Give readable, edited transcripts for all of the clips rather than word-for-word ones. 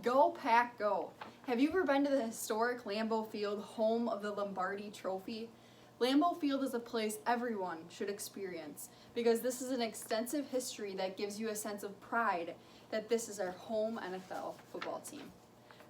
Go Pack Go! Have you ever been to the historic Lambeau Field, home of the Lombardi Trophy? Lambeau Field is a place everyone should experience because this is an extensive history that gives you a sense of pride that this is our home NFL football team.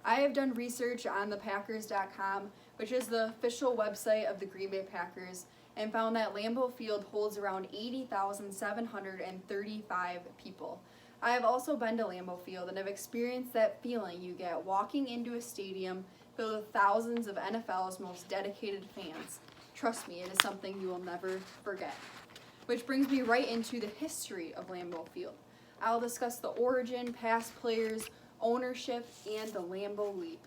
I have done research on thepackers.com, which is the official website of the Green Bay Packers, and found that Lambeau Field holds around 80,735 people. I have also been to Lambeau Field and have experienced that feeling you get walking into a stadium filled with thousands of NFL's most dedicated fans. Trust me, it is something you will never forget. Which brings me right into the history of Lambeau Field. I'll discuss the origin, past players, ownership, and the Lambeau Leap.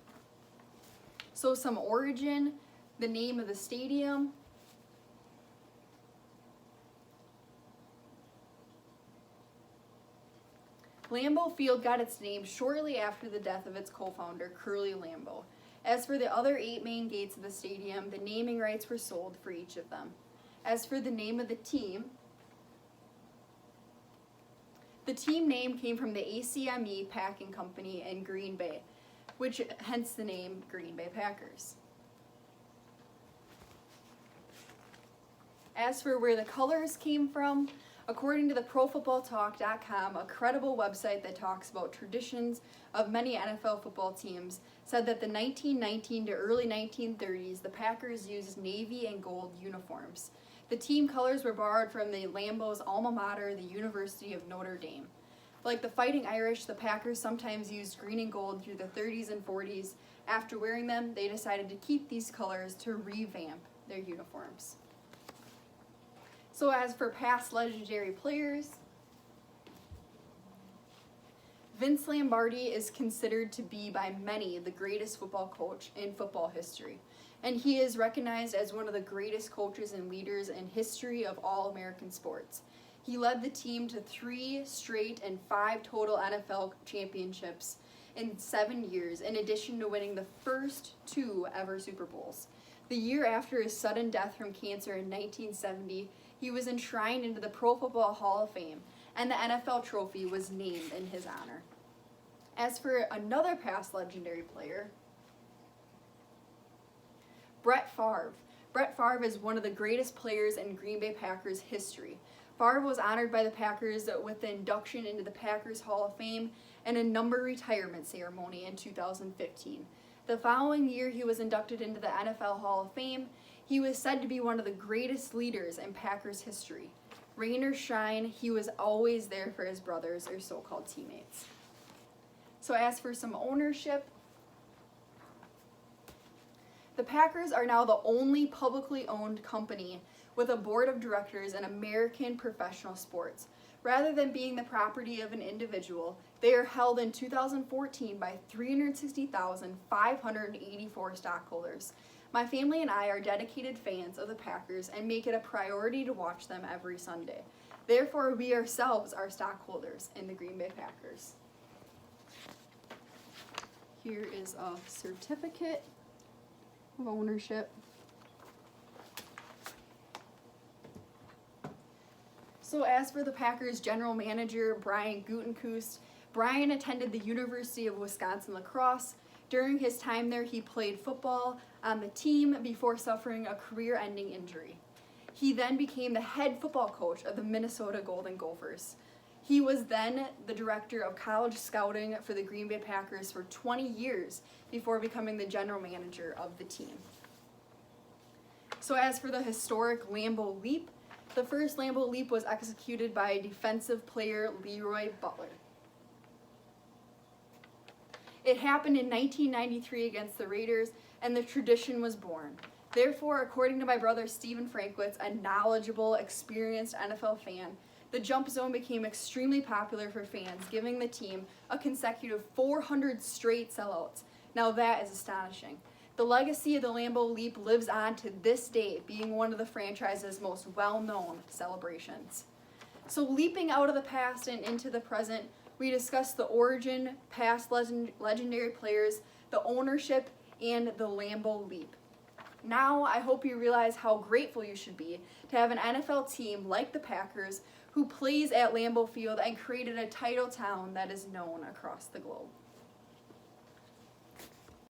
So some origin, the name of the stadium. Lambeau Field got its name shortly after the death of its co-founder, Curly Lambeau. As for the other 8 main gates of the stadium, the naming rights were sold for each of them. As for the name of the team name came from the ACME Packing Company in Green Bay, which hence the name Green Bay Packers. As for where the colors came from, according to the ProFootballTalk.com, a credible website that talks about traditions of many NFL football teams, said that the 1919 to early 1930s, the Packers used navy and gold uniforms. The team colors were borrowed from the Lambeau's alma mater, the University of Notre Dame. Like the Fighting Irish, the Packers sometimes used green and gold through the 30s and 40s. After wearing them, they decided to keep these colors to revamp their uniforms. So as for past legendary players, Vince Lombardi is considered to be by many the greatest football coach in football history, and he is recognized as one of the greatest coaches and leaders in history of all American sports. He led the team to 3 straight and 5 total NFL championships in 7 years, in addition to winning the first 2 ever Super Bowls. The year after his sudden death from cancer in 1970, he was enshrined into the Pro Football Hall of Fame, and the NFL trophy was named in his honor. As for another past legendary player, Brett Favre. Brett Favre is one of the greatest players in Green Bay Packers history. Favre was honored by the Packers with the induction into the Packers Hall of Fame and a number retirement ceremony in 2015. The following year, he was inducted into the NFL Hall of Fame. He was said to be one of the greatest leaders in Packers history. Rain or shine, he was always there for his brothers, or so-called teammates. So as for some ownership, the Packers are now the only publicly owned company with a board of directors in American professional sports. Rather than being the property of an individual, they are held in 2014 by 360,584 stockholders. My family and I are dedicated fans of the Packers and make it a priority to watch them every Sunday. Therefore, we ourselves are stockholders in the Green Bay Packers. Here is a certificate of ownership. So as for the Packers general manager, Brian Gutekunst, Brian attended the University of Wisconsin-La Crosse. During his time there, he played football on the team before suffering a career-ending injury. He then became the head football coach of the Minnesota Golden Gophers. He was then the director of college scouting for the Green Bay Packers for 20 years before becoming the general manager of the team. So as for the historic Lambeau Leap, the first Lambeau Leap was executed by defensive player Leroy Butler. It happened in 1993 against the Raiders, and the tradition was born. Therefore, according to my brother Stephen Frankwitz, a knowledgeable, experienced NFL fan, the jump zone became extremely popular for fans, giving the team a consecutive 400 straight sellouts. Now that is astonishing. The legacy of the Lambeau Leap lives on to this day, being one of the franchise's most well-known celebrations. So leaping out of the past and into the present, we discussed the origin, past legendary players, the ownership, and the Lambeau Leap. Now, I hope you realize how grateful you should be to have an NFL team like the Packers who plays at Lambeau Field and created a title town that is known across the globe.